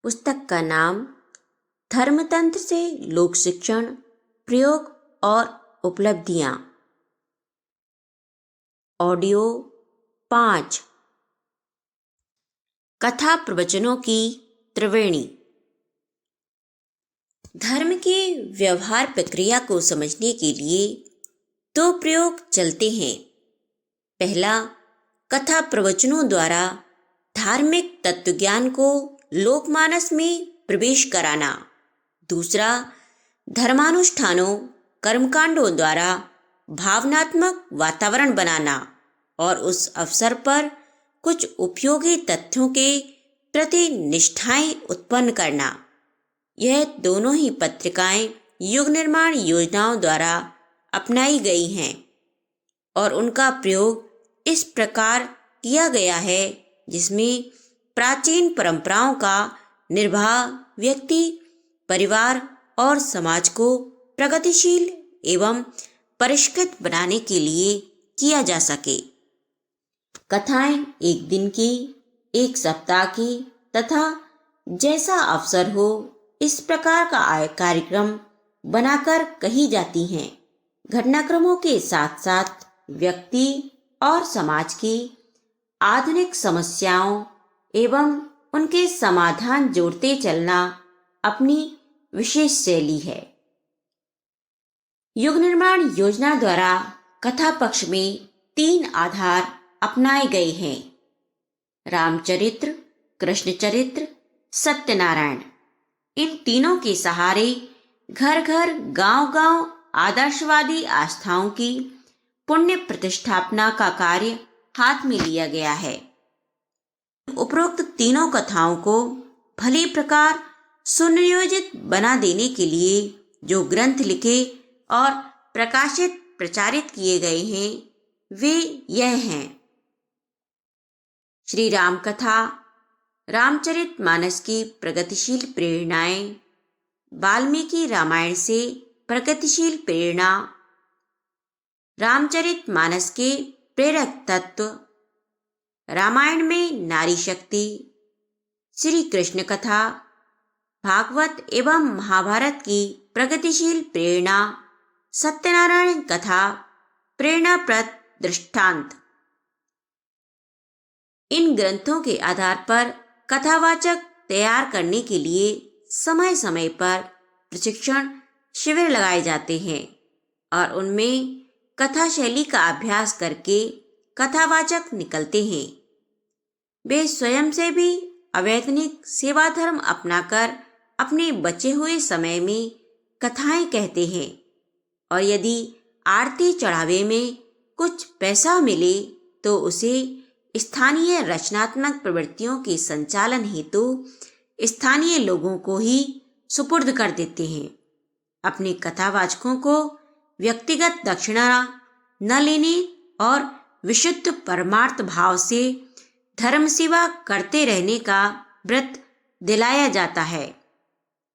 पुस्तक का नाम धर्मतंत्र से लोक शिक्षण, प्रयोग और उपलब्धियां। ऑडियो 5। कथा प्रवचनों की त्रिवेणी। धर्म के व्यवहार प्रक्रिया को समझने के लिए दो प्रयोग चलते हैं। पहला, कथा प्रवचनों द्वारा धार्मिक तत्वज्ञान को लोकमानस में प्रवेश कराना। दूसरा, धर्मानुष्ठानों, कर्मकांडों द्वारा भावनात्मक वातावरण बनाना और उस अवसर पर कुछ उपयोगी तथ्यों के प्रति निष्ठाएं उत्पन्न करना। यह दोनों ही पत्रिकाएं युग निर्माण योजनाओं द्वारा अपनाई गई हैं और उनका प्रयोग इस प्रकार किया गया है जिसमें प्राचीन परंपराओं का निर्वाह व्यक्ति, परिवार और समाज को प्रगतिशील एवं परिष्कृत बनाने के लिए किया जा सके। कथाएं एक दिन की, एक सप्ताह की तथा जैसा अवसर हो इस प्रकार का कार्यक्रम बनाकर कही जाती हैं। घटनाक्रमों के साथ साथ व्यक्ति और समाज की आधुनिक समस्याओं एवं उनके समाधान जोड़ते चलना अपनी विशेष शैली है। युग निर्माण योजना द्वारा कथा पक्ष में 3 आधार अपनाए गए हैं: रामचरित्र, कृष्ण चरित्र, सत्यनारायण। इन तीनों के सहारे घर घर, गांव गांव आदर्शवादी आस्थाओं की पुण्य प्रतिष्ठापना का कार्य हाथ में लिया गया है। उपरोक्त तीनों कथाओं को भली प्रकार सुनियोजित बना देने के लिए जो ग्रंथ लिखे और प्रकाशित प्रचारित किए गए हैं वे यह हैं: श्री राम कथा, रामचरितमानस की प्रगतिशील प्रेरणाएं, वाल्मीकि रामायण से प्रगतिशील प्रेरणा, रामचरितमानस के प्रेरक तत्व, रामायण में नारी शक्ति, श्री कृष्ण कथा, भागवत एवं महाभारत की प्रगतिशील प्रेरणा, सत्यनारायण कथा, प्रेरणाप्रद दृष्टांत। इन ग्रंथों के आधार पर कथावाचक तैयार करने के लिए समय समय पर प्रशिक्षण शिविर लगाए जाते हैं और उनमें कथा शैली का अभ्यास करके कथावाचक निकलते हैं। वे स्वयं से भी अवैतनिक सेवा धर्म अपनाकर अपने बचे हुए समय में कथाएं कहते हैं और यदि आरती चढ़ावे में कुछ पैसा मिले तो उसे स्थानीय रचनात्मक प्रवृत्तियों के संचालन हेतु स्थानीय लोगों को ही सुपुर्द कर देते हैं। अपने कथावाचकों को व्यक्तिगत दक्षिणा न लेने और विशुद्ध परमार्थ भाव से धर्म सेवा करते रहने का व्रत दिलाया जाता है।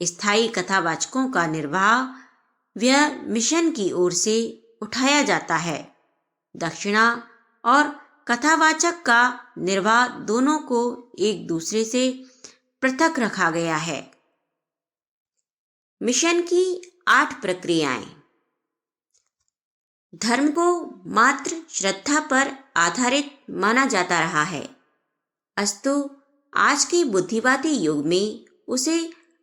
स्थायी कथावाचकों का निर्वाह व्यय मिशन की ओर से उठाया जाता है। दक्षिणा और कथावाचक का निर्वाह दोनों को एक दूसरे से पृथक रखा गया है। मिशन की 8 प्रक्रियाएं। धर्म को मात्र श्रद्धा पर आधारित माना जाता रहा है, अस्तु आज के बुद्धिवादी युग में उसे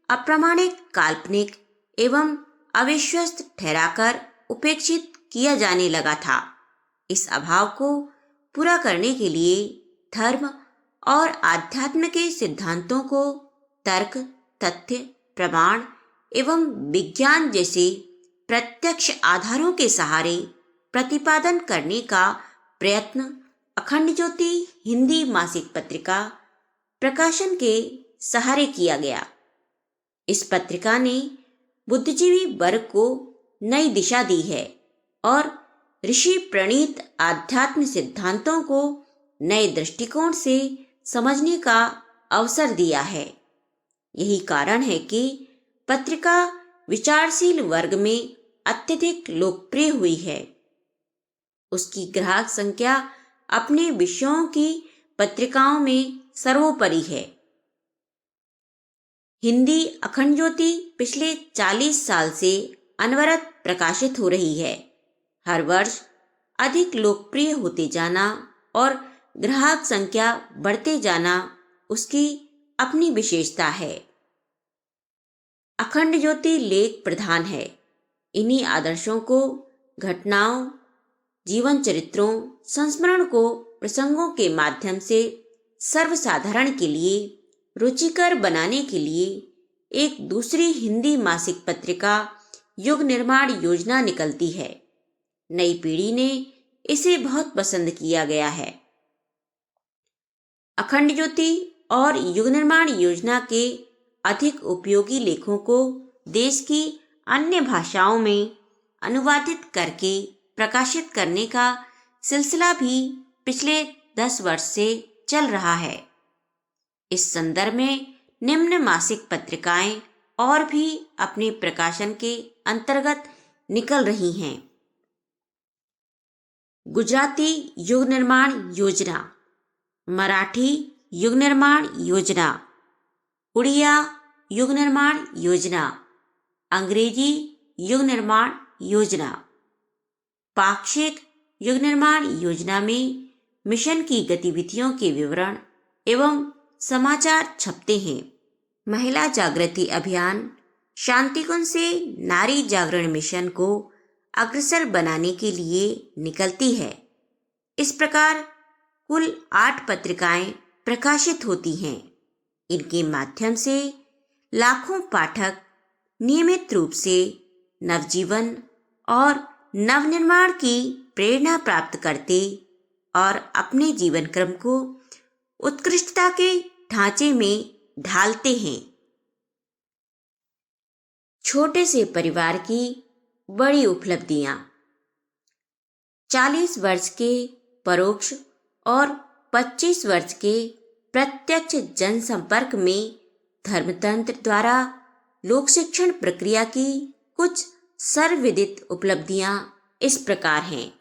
अप्रामाणिक, काल्पनिक एवं अविश्वस्त ठहराकर उपेक्षित किया जाने लगा था। इस अभाव को पूरा करने के लिए धर्म और आध्यात्म के सिद्धांतों को तर्क, तथ्य, प्रमाण एवं विज्ञान जैसे प्रत्यक्ष आधारों के सहारे प्रतिपादन करने का प्रयत्न अखंड ज्योति हिंदी मासिक पत्रिका प्रकाशन के सहारे किया गया। इस पत्रिका ने बुद्धिजीवी वर्ग को नई दिशा दी है और ऋषि प्रणीत आध्यात्म सिद्धांतों को नए दृष्टिकोण से समझने का अवसर दिया है। यही कारण है कि पत्रिका विचारशील वर्ग में अत्यधिक लोकप्रिय हुई है। उसकी ग्राहक संख्या अपने विषयों की पत्रिकाओं में सर्वोपरि है। हिंदी अखंड ज्योति पिछले 40 साल से अनवरत प्रकाशित हो रही है। हर वर्ष अधिक लोकप्रिय होते जाना और ग्राहक संख्या बढ़ते जाना उसकी अपनी विशेषता है। अखंड ज्योति लेख प्रधान है। इन्हीं आदर्शों को घटनाओं, जीवन चरित्रों, संस्मरण को प्रसंगों के माध्यम से सर्वसाधारण के लिए रुचिकर बनाने के लिए एक दूसरी हिंदी मासिक पत्रिका युग निर्माण योजना निकलती है। नई पीढ़ी ने इसे बहुत पसंद किया गया है। अखंड ज्योति और युग निर्माण योजना के अधिक उपयोगी लेखों को देश की अन्य भाषाओं में अनुवादित करके प्रकाशित करने का सिलसिला भी पिछले 10 वर्ष से चल रहा है। इस संदर्भ में निम्न मासिक पत्रिकाएं और भी अपने प्रकाशन के अंतर्गत निकल रही हैं। गुजराती युग निर्माण योजना, मराठी युग निर्माण योजना, उड़िया युग निर्माण योजना, अंग्रेजी युग निर्माण योजना। पाक्षिक युग निर्माण योजना में मिशन की गतिविधियों के विवरण एवं समाचार छपते हैं। महिला जागृति अभियान शांतिकुंज से नारी जागरण मिशन को अग्रसर बनाने के लिए निकलती है। इस प्रकार कुल 8 पत्रिकाएं प्रकाशित होती हैं। इनके माध्यम से लाखों पाठक नियमित रूप से नवजीवन और नवनिर्माण की प्रेरणा प्राप्त करते और अपने जीवन क्रम को उत्कृष्टता के ढांचे में ढालते हैं। छोटे से परिवार की बड़ी उपलब्धियां। 40 वर्ष के परोक्ष और 25 वर्ष के प्रत्यक्ष जनसंपर्क में धर्मतंत्र द्वारा लोक शिक्षण प्रक्रिया की कुछ सर्वविदित उपलब्धियां इस प्रकार हैं।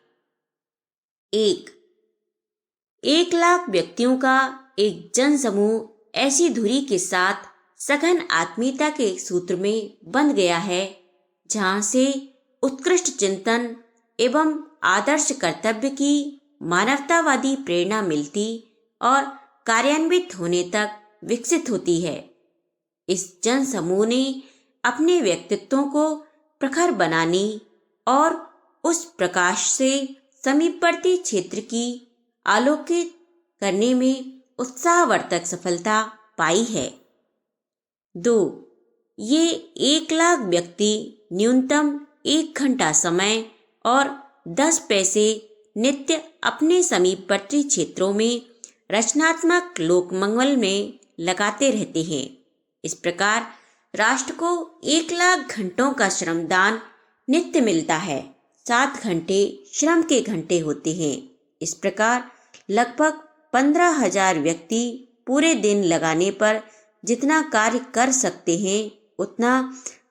1 लाख व्यक्तियों का एक जन समूह ऐसी धुरी के साथ सघन आत्मीयता के सूत्र में बंध गया है, जहां से उत्कृष्ट चिंतन एवं आदर्श कर्तव्य की मानवतावादी प्रेरणा मिलती और कार्यान्वित होने तक विकसित होती है। इस जन समूह ने अपने व्यक्तित्वों को प्रखर बनाने और उस प्रकाश से समीपवर्ती क्षेत्र की आलोकित करने में उत्साहवर्धक सफलता पाई है। 2, ये 1 लाख व्यक्ति न्यूनतम 1 घंटा समय और 10 पैसे नित्य अपने समीपवर्ती क्षेत्रों में रचनात्मक लोकमंगल में लगाते रहते हैं। इस प्रकार राष्ट्र को 1 लाख घंटों का श्रमदान नित्य मिलता है। 7 घंटे श्रम के घंटे होते हैं। इस प्रकार लगभग 15,000 व्यक्ति पूरे दिन लगाने पर जितना कार्य कर सकते हैं, उतना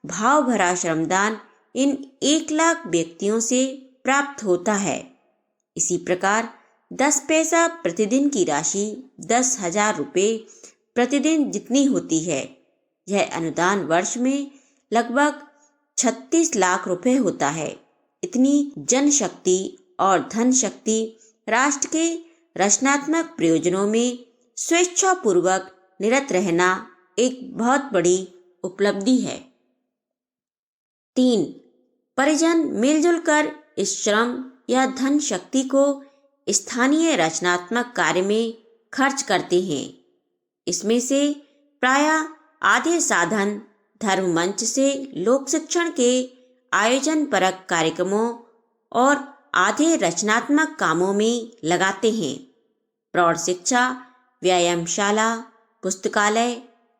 भाव भरा श्रमदान इन 1 लाख व्यक्तियों से प्राप्त होता है। इसी प्रकार 10 पैसा प्रतिदिन की राशि 10,000 रुपये प्रतिदिन जितनी होती है। यह अनुदान वर्ष में लगभग 36 लाख रुपए होता है। इतनी जनशक्ति और धन शक्ति राष्ट्र के रचनात्मक प्रयोजनों में स्वेच्छापूर्वक निरत रहना एक बहुत बड़ी उपलब्धि है। 3, परिजन मिलजुल कर इस श्रम या धन शक्ति को स्थानीय रचनात्मक कार्य में खर्च करते हैं। इसमें से प्रायः आधे साधन धर्म मंच से लोक शिक्षण के आयोजन परक कार्यक्रमों और आधे रचनात्मक कामों में लगाते हैं। प्रौढ़ शिक्षा, व्यायामशाला, पुस्तकालय,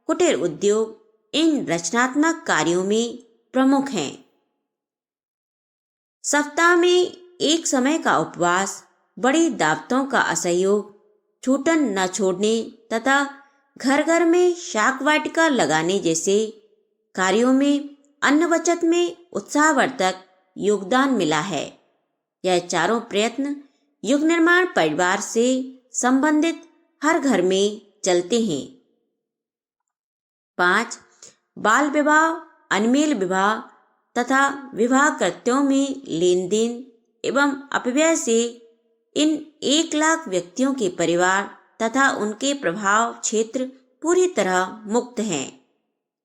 कुटीर उद्योग इन रचनात्मक कार्यों में प्रमुख हैं। सप्ताह में एक समय का उपवास, बड़ी दावतों का असहयोग, छूटन न छोड़ने तथा घर घर में शाक वाटिका लगाने जैसे कार्यों में अन्न बचत में उत्साहवर्धक योगदान मिला है। यह चारों प्रयत्न युग निर्माण परिवार से संबंधित हर घर में चलते हैं। 5, बाल विवाह, अनमेल विवाह तथा विवाह कृत्यों में लेन देन एवं अपव्यय से इन 1 लाख व्यक्तियों के परिवार तथा उनके प्रभाव क्षेत्र पूरी तरह मुक्त हैं।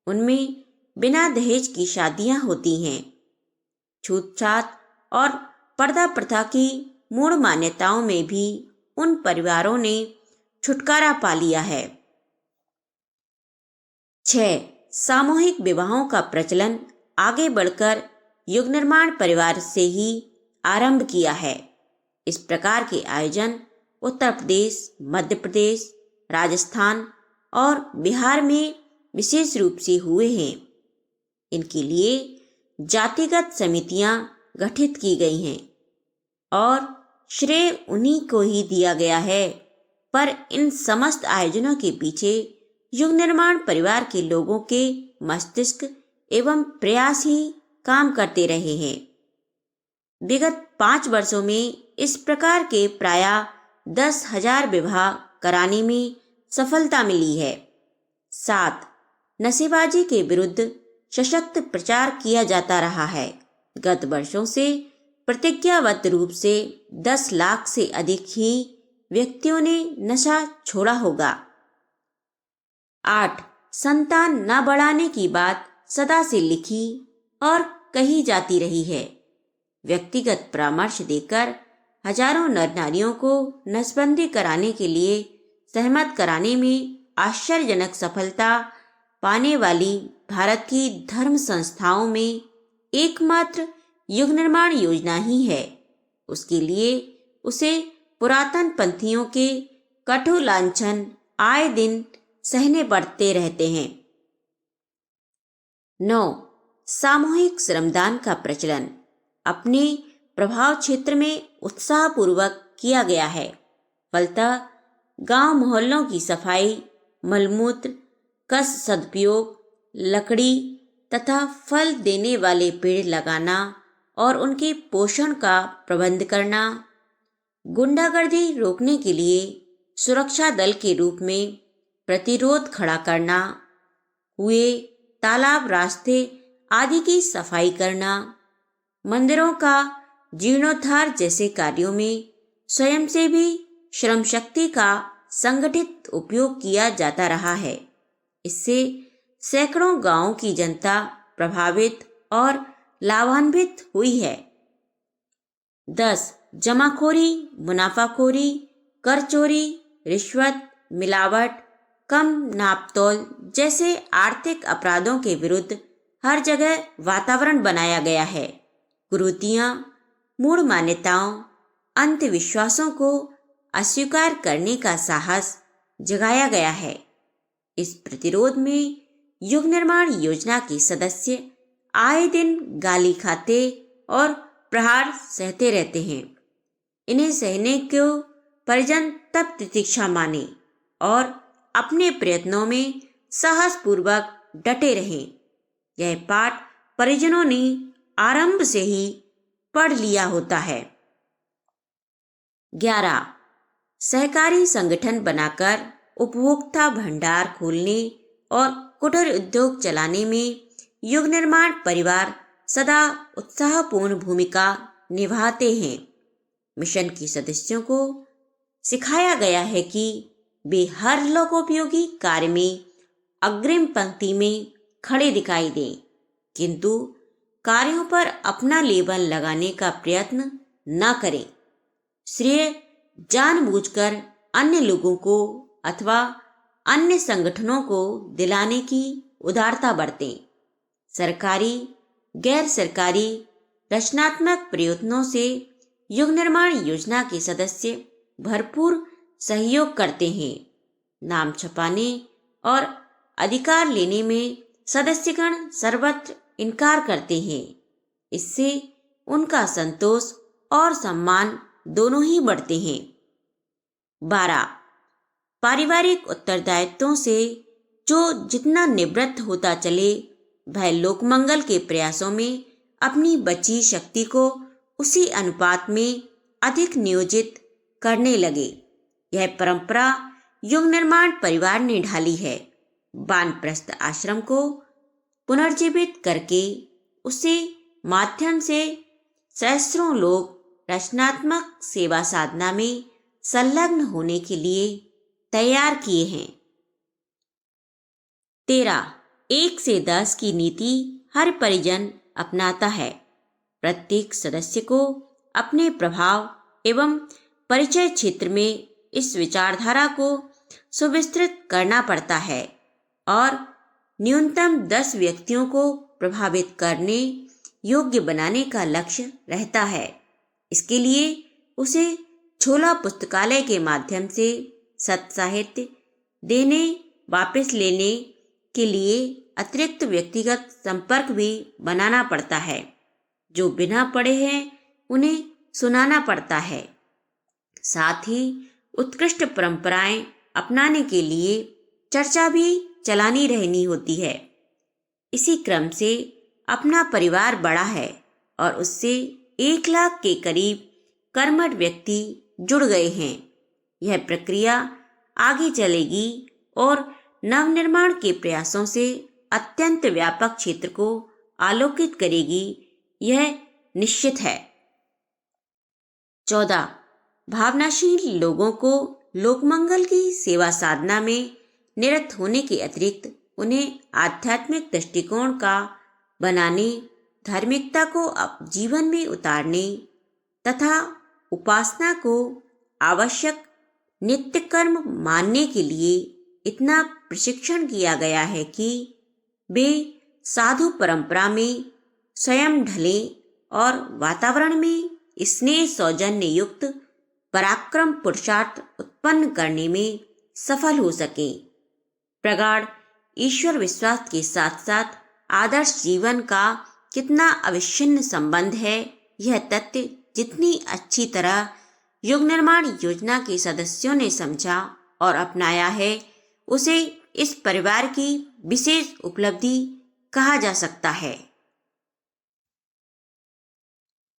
उनमें बिना दहेज की शादियां होती हैं। छूतछात और पर्दा प्रथा की मूढ़ मान्यताओं में भी उन परिवारों ने छुटकारा पा लिया है। 6. सामूहिक विवाहों का प्रचलन आगे बढ़कर युग निर्माण परिवार से ही आरंभ किया है। इस प्रकार के आयोजन उत्तर प्रदेश, मध्य प्रदेश, राजस्थान और बिहार में विशेष रूप से हुए हैं। इनके लिए जातिगत समितियां गठित की गई हैं और श्रेय उन्हीं को ही दिया गया है, पर इन समस्त आयोजनों के पीछे युग निर्माण परिवार के लोगों के मस्तिष्क एवं प्रयास ही काम करते रहे हैं। विगत 5 वर्षों में इस प्रकार के प्रायः 10,000 विवाह कराने में सफलता मिली है। 7. नशेबाजी के विरुद्ध सशक्त प्रचार किया जाता रहा है। गत वर्षों से प्रतिज्ञाबद्ध रूप से 10 लाख से अधिक ही व्यक्तियों ने नशा छोड़ा होगा। 8. संतान न बढ़ाने की बात सदा से लिखी और कही जाती रही है। व्यक्तिगत परामर्श देकर हजारों नर नारियों को नसबंदी कराने के लिए सहमत कराने में आश्चर्यजनक सफलता पाने वाली भारत की धर्म संस्थाओं में एकमात्र युग निर्माण योजना ही है। उसके लिए उसे पुरातन पंथियों के कठोर लांछन आए दिन सहने पड़ते रहते हैं। 9. सामूहिक श्रमदान का प्रचलन अपने प्रभाव क्षेत्र में उत्साहपूर्वक किया गया है। फलतः गांव मोहल्लों की सफाई, मलमूत्र, कस सदुपयोग, लकड़ी तथा फल देने वाले पेड़ लगाना और उनके पोषण का प्रबंध करना, गुंडागर्दी रोकने के लिए सुरक्षा दल के रूप में प्रतिरोध खड़ा करना, कुएं, तालाब, रास्ते आदि की सफाई करना, मंदिरों का जीर्णोद्धार जैसे कार्यों में स्वयंसेवी श्रम शक्ति का संगठित उपयोग किया जाता रहा है। इससे सैकड़ों गांवों की जनता प्रभावित और लाभान्वित हुई है। 10. जमाखोरी, मुनाफाखोरी, कर चोरी, रिश्वत, मिलावट, कम नापतोल जैसे आर्थिक अपराधों के विरुद्ध हर जगह वातावरण बनाया गया है। कुरीतियां, मूढ़ मान्यताओं, अंधविश्वासों को अस्वीकार करने का साहस जगाया गया है। इस प्रतिरोध में युग निर्माण योजना के सदस्य आए दिन गाली खाते और प्रहार सहते रहते हैं। इन्हें सहने को परिजन तब प्रतीक्षा माने और अपने प्रयत्नों में साहसपूर्वक डटे रहें। यह पाठ परिजनों ने आरंभ से ही पढ़ लिया होता है। 11. सहकारी संगठन बनाकर उपभोक्ता भंडार खोलने और कुटीर उद्योग चलाने में युग निर्माण परिवार सदा उत्साहपूर्ण भूमिका निभाते हैं। मिशन के सदस्यों को सिखाया गया है कि वे हर लोकोपयोगी कार्य में अग्रिम पंक्ति में खड़े दिखाई दें, किंतु कार्यों पर अपना लेबल लगाने का प्रयत्न न करें। श्रेय जानबूझकर अन्य लोगों को अथवा अन्य संगठनों को दिलाने की उदारता बरतें। सरकारी, गैर सरकारी रचनात्मक प्रयत्नों से युग निर्माण योजना के सदस्य भरपूर सहयोग करते हैं। नाम छपाने और अधिकार लेने में सदस्यगण सर्वत्र इनकार करते हैं। इससे उनका संतोष और सम्मान दोनों ही बढ़ते हैं। 12. पारिवारिक उत्तरदायित्वों से जो जितना निवृत्त होता चले, वह लोकमंगल के प्रयासों में अपनी बची शक्ति को उसी अनुपात में अधिक नियोजित करने लगे। यह परंपरा युग निर्माण परिवार ने ढाली है। वानप्रस्थ आश्रम को पुनर्जीवित करके उसे माध्यम से सहस्त्रों लोग रचनात्मक सेवा साधना में संलग्न होने के लिए तैयार किए हैं। 13. 1 से 10 की नीति हर परिजन अपनाता है। प्रत्येक सदस्य को अपने प्रभाव एवं परिचय क्षेत्र में इस विचारधारा को सुविस्तृत करना पड़ता है और न्यूनतम 10 व्यक्तियों को प्रभावित करने योग्य बनाने का लक्ष्य रहता है। इसके लिए उसे छोला पुस्तकालय के माध्यम से सत्साहित्य देने वापस लेने के लिए अतिरिक्त व्यक्तिगत संपर्क भी बनाना पड़ता है। जो बिना पढ़े हैं उन्हें सुनाना पड़ता है। साथ ही उत्कृष्ट परंपराएं अपनाने के लिए चर्चा भी चलानी रहनी होती है। इसी क्रम से अपना परिवार बड़ा है और उससे 1 लाख के करीब कर्मठ व्यक्ति जुड़ गए हैं। यह प्रक्रिया आगे चलेगी और नवनिर्माण के प्रयासों से अत्यंत व्यापक क्षेत्र को आलोकित करेगी, यह निश्चित है। 14. भावनाशील लोगों को लोकमंगल की सेवा साधना में निरत होने के अतिरिक्त उन्हें आध्यात्मिक दृष्टिकोण का बनाने, धार्मिकता को जीवन में उतारने तथा उपासना को आवश्यक नित्य कर्म मानने के लिए इतना प्रशिक्षण किया गया है कि वे साधु परंपरा में स्वयं ढले और वातावरण में स्नेह सौजन्य युक्त पराक्रम पुरुषार्थ उत्पन्न करने में सफल हो सके। प्रगाढ़ ईश्वर विश्वास के साथ साथ आदर्श जीवन का कितना अविच्छिन्न संबंध है, यह तथ्य जितनी अच्छी तरह युग निर्माण योजना के सदस्यों ने समझा और अपनाया है, उसे इस परिवार की विशेष उपलब्धि कहा जा सकता है।